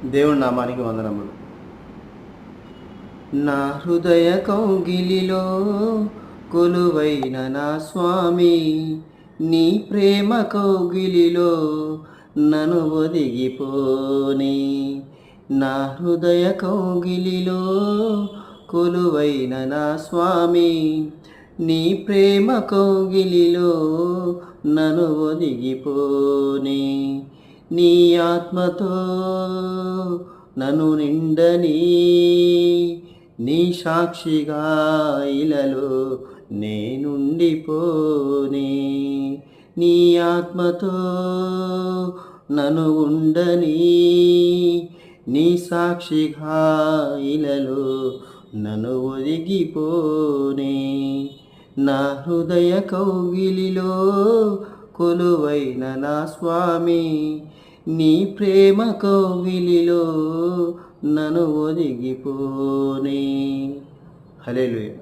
దేవుని నామానికి వందనములు. నా హృదయ కౌగిలిలో కొలువైన నా స్వామి, నీ ప్రేమ కౌగిలిలో నన్ను ఒదిగిపోని. నా హృదయ కౌగిలిలో కొలువైన నా స్వామి, నీ ప్రేమ కౌగిలిలో నన్ను ఒదిగిపోని. నీ ఆత్మతో నన్ను నిండని, నీ సాక్షిగా ఇలలో నేనుండిపోని. నీ ఆత్మతో నన్ను ఉండని, నీ సాక్షిగా ఇలలో నన్ను ఒదిగిపోని. నా హృదయ కౌగిలిలో కొలువైన నా స్వామి, నీ ప్రేమ కౌగిలిలో నన్ను ఒదిగిపోని. హల్లెలూయా.